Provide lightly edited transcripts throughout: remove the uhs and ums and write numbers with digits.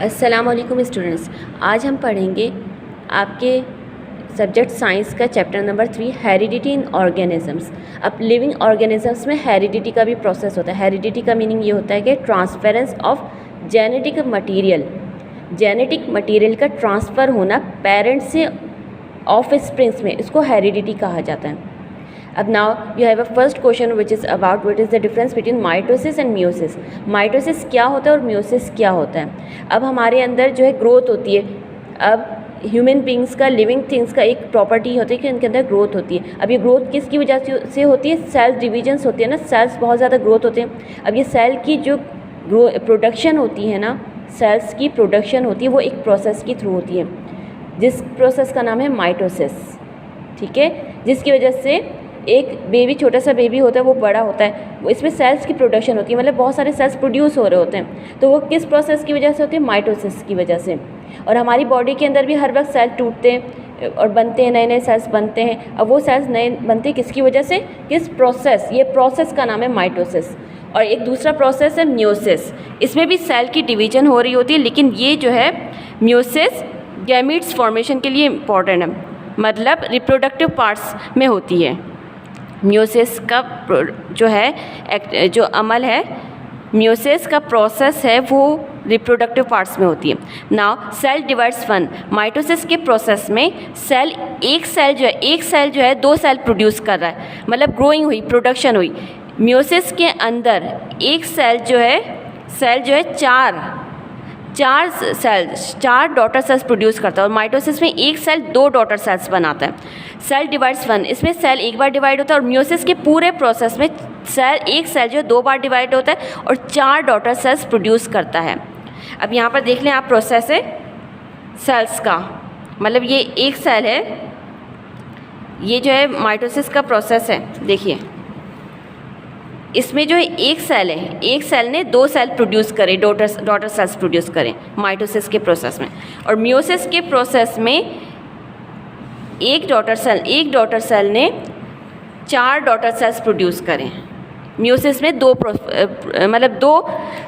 अस्सलाम वालेकुम स्टूडेंट्स। आज हम पढ़ेंगे आपके सब्जेक्ट साइंस का चैप्टर नंबर 3 हेरिडिटी इन ऑर्गेनिजम्स। अब लिविंग ऑर्गेनिजम्स में हेरिडिटी का भी प्रोसेस होता है। हेरिडिटी का मीनिंग ये होता है कि ट्रांसफरेंस ऑफ जेनेटिक मटीरियल का ट्रांसफ़र होना पेरेंट्स से ऑफ स्प्रिंग्स में, इसको हेरिडिटी कहा जाता है। अब now you have a first question which is about what is the difference between mitosis and meiosis. Mitosis क्या होता है और मियोसिस क्या होता है। अब हमारे अंदर जो है ग्रोथ होती है। अब ह्यूमन बींग्स का, लिविंग थिंग्स का एक प्रॉपर्टी होती है कि उनके अंदर ग्रोथ होती है। अब ये ग्रोथ किसकी वजह से होती है? सेल्स डिविजन्स होती है ना, सेल्स बहुत ज़्यादा ग्रोथ होते हैं। अब ये सेल की जो प्रोडक्शन होती है ना, सेल्स की प्रोडक्शन होती है, वो एक प्रोसेस के थ्रू होती है, जिस प्रोसेस का नाम है माइटोसिस। ठीक है, जिसकी वजह से एक बेबी, छोटा सा बेबी होता है, वो बड़ा होता है, इसमें सेल्स की प्रोडक्शन होती है, मतलब बहुत सारे सेल्स प्रोड्यूस हो रहे होते हैं। तो वो किस प्रोसेस की वजह से होती है? माइटोसिस की वजह से। और हमारी बॉडी के अंदर भी हर वक्त सेल टूटते हैं और बनते हैं, नए नए सेल्स बनते हैं। अब वो सेल्स नए बनते हैं किसकी वजह से? किस प्रोसेस? ये प्रोसेस का नाम है माइटोसिस। और एक दूसरा प्रोसेस है मियोसिस। इसमें भी सेल की डिवीजन हो रही होती है, लेकिन ये जो है मियोसिस गैमीट्स फॉर्मेशन के लिए इम्पॉर्टेंट है, मतलब रिप्रोडक्टिव पार्ट्स में होती है। मियोसिस का जो है, जो अमल है, मियोसिस का प्रोसेस है, वो रिप्रोडक्टिव पार्ट्स में होती है। Now cell divides one. Mitosis के प्रोसेस में एक सेल जो है 2 सेल प्रोड्यूस कर रहा है, मतलब ग्रोइंग हुई, प्रोडक्शन हुई। मियोसिस के अंदर एक सेल जो है चार डॉटर सेल्स प्रोड्यूस करता है, और माइटोसिस में एक सेल 2 डॉटर सेल्स बनाता है। सेल डिवाइड्स वन, इसमें सेल एक बार डिवाइड होता है, और मियोसिस के पूरे प्रोसेस में एक सेल जो है 2 बार डिवाइड होता है और 4 डॉटर सेल्स प्रोड्यूस करता है। अब यहाँ पर देख लें आप, प्रोसेस है सेल्स का, मतलब ये एक सेल है, ये जो है माइटोसिस का प्रोसेस है। देखिए इसमें जो है एक सेल ने 2 सेल प्रोड्यूस करे, डॉटर सेल्स प्रोड्यूस करें माइटोसिस के प्रोसेस में। और मियोसिस के प्रोसेस में एक डॉटर सेल ने 4 डॉटर सेल्स प्रोड्यूस करें। मियोसिस में 2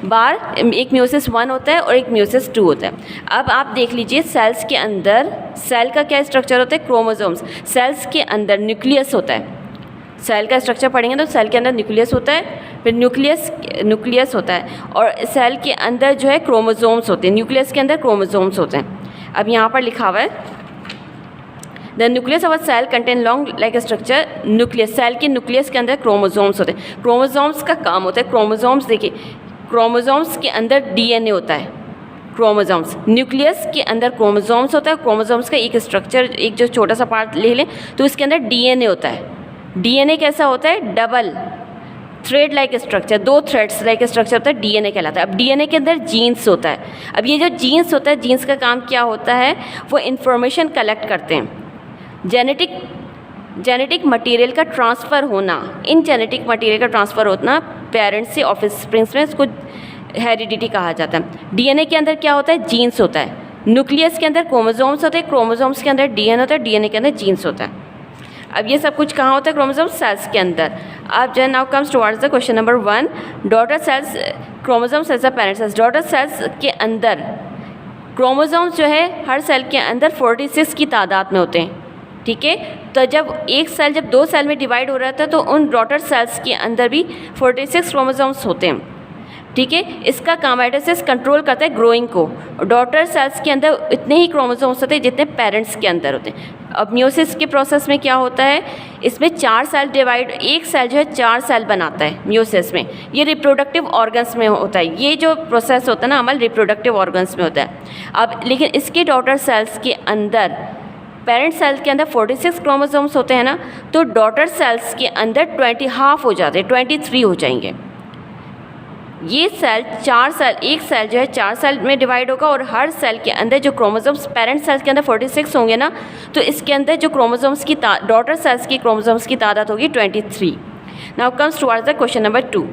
बार, एक मियोसिस 1 होता है और एक मियोसिस 2 होता है। अब आप देख लीजिए सेल्स के अंदर सेल का क्या स्ट्रक्चर होता है? क्रोमोसोम्स। सेल्स के अंदर न्यूक्लियस होता है। सेल का स्ट्रक्चर पढ़ेंगे तो सेल के अंदर न्यूक्लियस होता है, फिर न्यूक्लियस होता है, और सेल के अंदर जो है क्रोमोसोम्स होते हैं। न्यूक्लियस के अंदर क्रोमोसोम्स होते हैं। अब यहाँ पर लिखा हुआ है the nucleus of a cell contain long like structure nucleus. Cell के न्यूक्लियस के अंदर क्रोमोसोम्स होते हैं। क्रोमोसोम्स का काम होता है, क्रोमोसोम्स देखिए, क्रोमोसोम्स के अंदर डीएनए होता है। क्रोमोसोम्स, न्यूक्लियस के अंदर क्रोमोसोम्स होता है। क्रोमोसोम्स का एक स्ट्रक्चर, एक जो छोटा सा पार्ट ले लें तो इसके अंदर डीएनए होता है। डीएनए कैसा होता है? Double thread like structure, 2 threads like structure होता है, डीएनए कहलाता है। अब डीएनए के अंदर जीन्स होता है। अब ये जो जीन्स होता है, जीन्स का काम क्या होता है? वो इंफॉर्मेशन कलेक्ट करते हैं। जेनेटिक मटेरियल का ट्रांसफ़र होना, इन जेनेटिक मटेरियल का ट्रांसफ़र होना पेरेंट्स से ऑफस्प्रिंग्स में, इसको हेरिडिटी कहा जाता है। डीएनए के अंदर क्या होता है? जीन्स होता है। न्यूक्लियस के अंदर क्रोमोसोम्स होते हैं, क्रोमोसोम्स के अंदर डीएनए होता है, डीएनए के अंदर जीन्स होता है। अब ये सब कुछ कहाँ होता है? क्रोमोसोम सेल्स के अंदर। अब जो now comes towards the question number 1, daughter cells, chromosome cells, parent cells. Daughter cells के अंदर क्रोमोसोम्स जो है हर सेल के अंदर 46 की तादाद में होते हैं। ठीक है, तो जब एक सेल, जब 2 सेल में डिवाइड हो रहा था, तो उन डॉटर सेल्स के अंदर भी 46 क्रोमोसोम्स होते हैं। ठीक है, इसका काम माइटोसिस कंट्रोल करता है ग्रोइंग को। डॉटर सेल्स के अंदर इतने ही क्रोमोसोम्स होते हैं जितने पेरेंट्स के अंदर होते हैं। अब मियोसिस के प्रोसेस में क्या होता है? इसमें 4 सेल डिवाइड, एक सेल जो है 4 सेल बनाता है मियोसिस में। ये रिप्रोडक्टिव ऑर्गन्स में होता है। ये जो प्रोसेस होता है ना, अमल रिप्रोडक्टिव ऑर्गन्स में होता है। अब लेकिन इसके डॉटर सेल्स के अंदर, पेरेंट सेल्स के अंदर 46 क्रोमोसोम्स होते हैं ना, तो डॉटर सेल्स के अंदर 20 हाफ हो जाते हैं, 23 हो जाएंगे। ये सेल 4 सेल, एक सेल जो है 4 सेल में डिवाइड होगा, और हर सेल के अंदर जो क्रोमोसोम्स, पेरेंट सेल्स के अंदर 46 होंगे ना, तो इसके अंदर जो क्रोमोसोम्स की डॉटर सेल्स की क्रोमोसोम्स की तादाद होगी 23। Now comes towards the question number 2।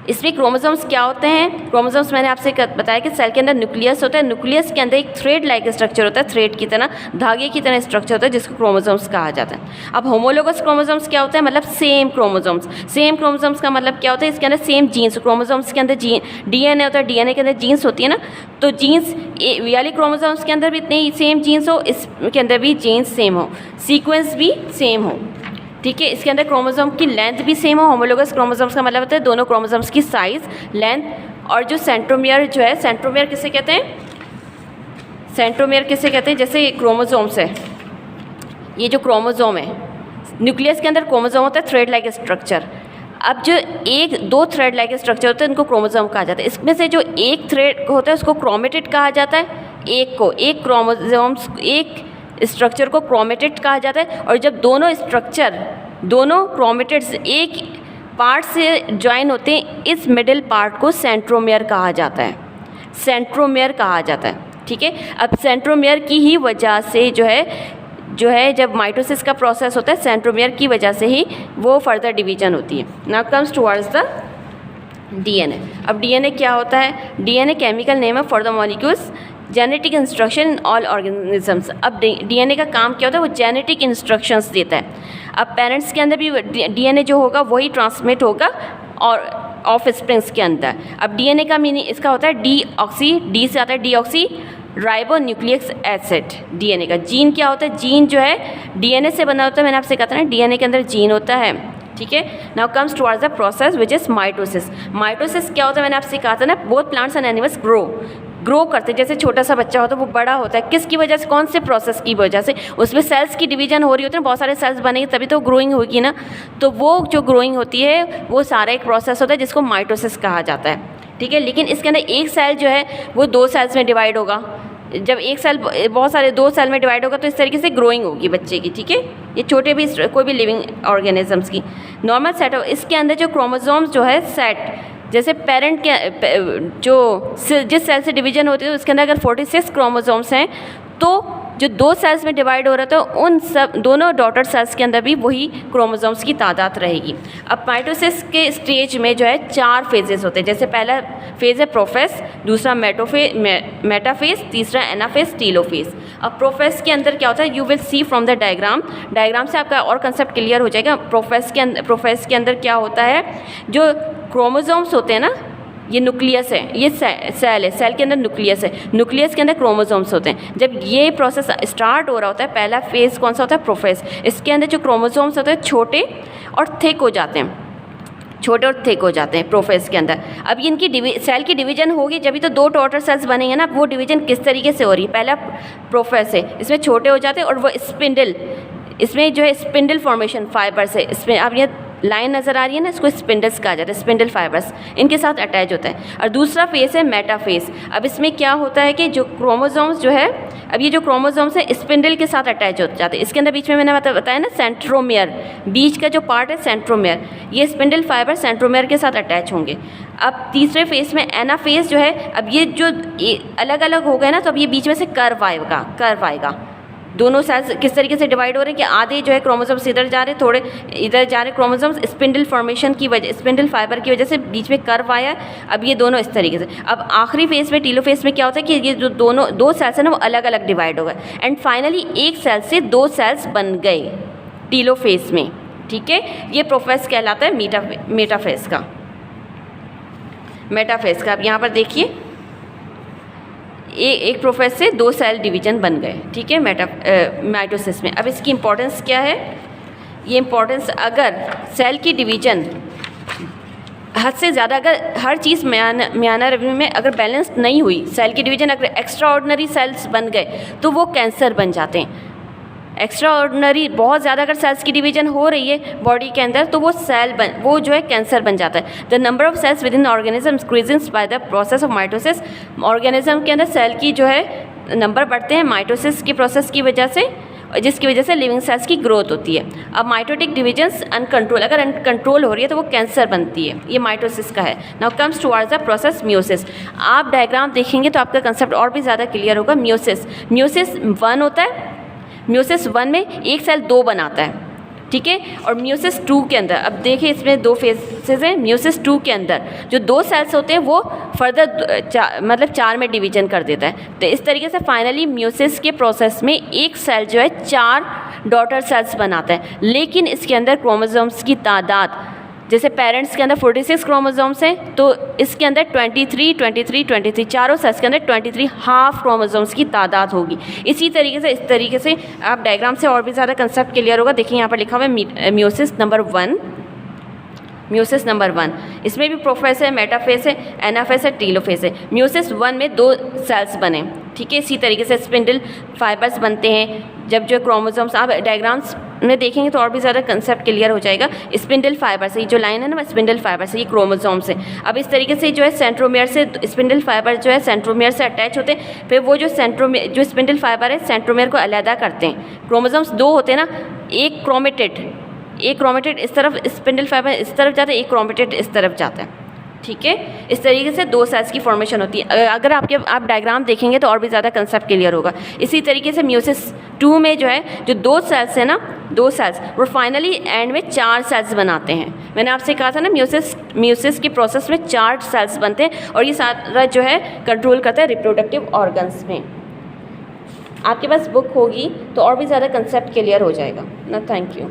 इसमें क्रोमोसोम्स क्या होते हैं? क्रोमोसोम्स मैंने आपसे बताया कि सेल के अंदर न्यूक्लियस होता है, न्यूक्लियस के अंदर एक थ्रेड लाइक स्ट्रक्चर होता है, थ्रेड की तरह, धागे की तरह स्ट्रक्चर होता है जिसको क्रोमोसोम्स कहा जाता है। अब होमोलोगस क्रोमोसोम्स क्या होता है? मतलब सेम क्रोमोसोम्स। सेम क्रोमोसोम्स का मतलब क्या होता है? इसके अंदर सेम जीन्स, क्रोमोसोम्स के अंदर डीएनए होता है, डीएनए के अंदर जीन्स होती है ना, तो जीन्स वाली क्रोमोसोम्स के अंदर भी इतने सेम जीन्स हो, इसके अंदर भी जीन्स सेम हो, सीक्वेंस भी सेम हो, ठीक है। इसके अंदर क्रोमोसोम की लेंथ भी सेम हो। होमोलोगस क्रोमोसोम्स का मतलब होता है दोनों क्रोमोसोम्स की साइज, लेंथ, और जो सेंट्रोमियर जो है, सेंट्रोमियर किसे कहते हैं? सेंट्रोमियर किसे कहते हैं? जैसे क्रोमोसोम्स है, ये जो क्रोमोसोम है, न्यूक्लियस के अंदर क्रोमोसोम होता है थ्रेड लाइक स्ट्रक्चर। अब जो एक दो थ्रेड लाइक स्ट्रक्चर होते हैं उनको क्रोमोसोम कहा जाता है। इसमें से जो एक थ्रेड होता है उसको क्रोमेटिड कहा जाता है, एक क्रोमोसोम्स, एक स्ट्रक्चर को क्रोमेटिड कहा जाता है। और जब दोनों क्रोमेटिड्स एक पार्ट से ज्वाइन होते हैं, इस मिडिल पार्ट को सेंट्रोमियर कहा जाता है, सेंट्रोमियर कहा जाता है, ठीक है। अब सेंट्रोमियर की ही वजह से जो है जब माइटोसिस का प्रोसेस होता है, सेंट्रोमियर की वजह से ही वो फर्दर डिवीजन होती है। Now comes towards the DNA. अब डीएनए क्या होता है? डीएनए केमिकल नेम है for the molecules genetic instruction in all organisms. अब डीएनए का काम क्या होता है? वो जेनेटिक इंस्ट्रक्शंस देता है। अब पेरेंट्स के अंदर भी डीएनए जो होगा वही ट्रांसमिट होगा और ऑफ स्प्रिंग्स के अंदर। अब डीएनए का मीनिंग इसका होता है डी से आता है deoxy ribo nucleic acid. DNA का जीन क्या होता है? जीन जो है डीएनए से बना होता है, मैंने आपसे कहा था ना डीएनए के अंदर जीन होता है, ठीक है। Now comes towards the process which is mitosis. Mitosis क्या होता है? मैंने आपसे कहा था ना, both plants and animals grow करते हैं। जैसे छोटा सा बच्चा होता है वो बड़ा होता है, किसकी वजह से? कौन से प्रोसेस की वजह से? उसमें सेल्स की डिवीजन हो रही होती है ना, बहुत सारे सेल्स बनेंगे तभी तो ग्रोइंग होगी ना। तो वो जो ग्रोइंग होती है वो सारा एक प्रोसेस होता है जिसको माइटोसिस कहा जाता है, ठीक है। लेकिन इसके अंदर एक सेल जो है वो दो सेल्स में डिवाइड होगा। जब एक सेल बहुत सारे दो सेल में डिवाइड होगा तो इस तरीके से ग्रोइंग होगी बच्चे की, ठीक है। ये छोटे भी कोई भी लिविंग ऑर्गेनिजम्स की नॉर्मल सेट हो। इसके अंदर जो क्रोमोसोम्स जो है सेट, जैसे पेरेंट के जिस सेल से डिवीजन होती है उसके अंदर अगर 46 क्रोमोसोम्स हैं तो जो दो सेल्स में डिवाइड हो रहा था उन सब दोनों डॉटर सेल्स के अंदर भी वही क्रोमोसोम्स की तादाद रहेगी। अब माइटोसिस के स्टेज में जो है 4 फेजेस होते हैं। जैसे पहला फेज़ है प्रोफेस, दूसरा मेटाफेज, तीसरा एनाफेज, टीलोफेज। अब प्रोफेस के अंदर क्या होता है? You will see from the diagram से आपका और कंसेप्ट क्लियर हो जाएगा। प्रोफेस के अंदर क्या होता है? जो क्रोमोसोम्स होते हैं ना, ये न्यूक्लियस है, ये सेल है, सेल के अंदर न्यूक्लियस है, न्यूक्लियस के अंदर क्रोमोसोम्स होते हैं। जब ये प्रोसेस स्टार्ट हो रहा होता है, पहला फेज़ कौन सा होता है? प्रोफेस। इसके अंदर जो क्रोमोसोम्स होते हैं छोटे और थिक हो जाते हैं, छोटे और थिक हो जाते हैं प्रोफेस के अंदर। अब इनकी सेल की डिवीजन होगी जब तो दो डॉटर सेल्स बनेंगे ना। वो डिवीजन किस तरीके से हो रही है? पहला प्रोफेस है, इसमें छोटे हो जाते हैं और वो स्पिंडल, इसमें जो है स्पिंडल फॉर्मेशन फाइबर्स है, इसमें अब ये लाइन नज़र आ रही है ना, इसको स्पिंडल्स कहा जाता है, स्पिंडल फाइबर्स इनके साथ अटैच होता है। और दूसरा फेस है मेटाफेज। अब इसमें क्या होता है कि जो क्रोमोसोम्स जो है, अब ये जो क्रोमोसोम्स है स्पिंडल के साथ अटैच हो जाते हैं। इसके अंदर बीच में मैंने बताया ना सेंट्रोमियर, बीच का जो पार्ट है सेंट्रोमियर, ये स्पिंडल फाइबर सेंट्रोमियर के साथ अटैच होंगे। अब तीसरे फेज में एनाफेज जो है, अब ये जो अलग अलग हो गए ना, तो अब ये बीच में से कर्व आएगा। दोनों सेल्स किस तरीके से डिवाइड हो रहे हैं कि आधे जो है क्रोमोसोम्स इधर जा रहे, थोड़े इधर जा रहे क्रोमोसोम्स, स्पिंडल फॉर्मेशन की वजह, स्पिंडल फाइबर की वजह से बीच में कर्व आया। अब ये दोनों इस तरीके से। अब आखिरी फेज में टीलोफेज में क्या होता है कि ये जो दो सेल्स है ना वो अलग अलग डिवाइड हो गए एंड फाइनली एक सेल से 2 सेल्स बन गए टीलोफेज में, ठीक है। ये प्रोफेस कहलाता है मेटाफेज का। अब यहाँ पर देखिए एक प्रोफेस से 2 सेल डिवीजन बन गए, ठीक है, माइटोसिस में। अब इसकी इंपॉर्टेंस क्या है? ये इंपॉर्टेंस, अगर सेल की डिवीजन हद से ज़्यादा, अगर हर चीज़ म्यानर में अगर बैलेंस नहीं हुई, सेल की डिवीजन अगर एक्स्ट्रा ऑर्डिनरी सेल्स बन गए तो वो कैंसर बन जाते हैं। एक्स्ट्रा ऑर्डिनरी बहुत ज़्यादा अगर सेल्स की डिवीजन हो रही है बॉडी के अंदर तो वो जो है कैंसर बन जाता है। The number of cells within organism increases by the process of mitosis. Organism के अंदर सेल की जो है नंबर बढ़ते हैं माइटोसिस की प्रोसेस की वजह से, जिसकी वजह से लिविंग सेल्स की ग्रोथ होती है। अब माइटोटिक डिवीजन्स अनकंट्रोल, अगर अनकंट्रोल हो रही है तो वो कैंसर बनती है। ये माइटोसिस का है। Now comes towards the process meiosis. आप डायग्राम देखेंगे तो आपका कंसेप्ट और भी ज़्यादा क्लियर होगा। मियोसिस 1 होता है। मियोसिस 1 में एक सेल 2 बनाता है ठीक है। और म्यूसिस 2 के अंदर, अब देखिए इसमें 2 फेजेस हैं। म्यूसिस 2 के अंदर जो 2 सेल्स होते हैं वो फर्दर मतलब 4 में डिवीजन कर देता है। तो इस तरीके से फाइनली म्यूसिस के प्रोसेस में एक सेल जो है 4 डॉटर सेल्स बनाता है, लेकिन इसके अंदर क्रोमोसोम्स की तादाद, जैसे पेरेंट्स के अंदर 46 क्रोमोसोम्स हैं तो इसके अंदर 23 चारों सेल्स के अंदर 23 हाफ क्रोमोसोम्स की तादाद होगी। इसी तरीके से, इस तरीके से आप डायग्राम से और भी ज़्यादा कंसेप्ट क्लियर होगा। देखिए यहाँ पर लिखा हुआ है म्यूसिस नंबर 1, म्यूसिस नंबर 1, इसमें भी प्रोफेस है, मेटाफेस है, एनाफेस है, टीलोफेस है। म्यूसिस 1 में 2 सेल्स बने, ठीक है। इसी तरीके से स्पिंडल फाइबर्स बनते हैं जब जो क्रोमोसोम्स, आप डायग्राम्स में देखेंगे तो और भी ज़्यादा कंसेप्ट क्लियर हो जाएगा। स्पिंडल फाइबर से, ये जो लाइन है ना स्पिंडल फाइबर से, ये क्रोमोसोम्स है। अब इस तरीके से जो है सेंट्रोमियर से, स्पिंडल फाइबर जो है सेंट्रोमियर से अटैच होते हैं, फिर वो जो जो स्पिंडल फाइबर है सेंट्रोमियर को अलहदा करते हैं। क्रोमोसोम्स 2 होते हैं ना, एक क्रोमेटेड इस तरफ, स्पिंडल फाइबर इस तरफ जाता है, एक क्रोमेटेड इस तरफ जाता है, ठीक है। इस तरीके से 2 सेल्स की फॉर्मेशन होती है। अगर आप डायग्राम देखेंगे तो और भी ज़्यादा कंसेप्ट क्लियर होगा। इसी तरीके से म्यूसिस 2 में जो है जो 2 सेल्स है ना, 2 सेल्स वो फाइनली एंड में 4 सेल्स बनाते हैं। मैंने आपसे कहा था ना म्यूसिस के प्रोसेस में 4 सेल्स बनते हैं और ये सारा जो है कंट्रोल करता है रिप्रोडक्टिव ऑर्गन्स में। आपके पास बुक होगी तो और भी ज़्यादा कंसेप्ट क्लियर हो जाएगा ना। Thank you.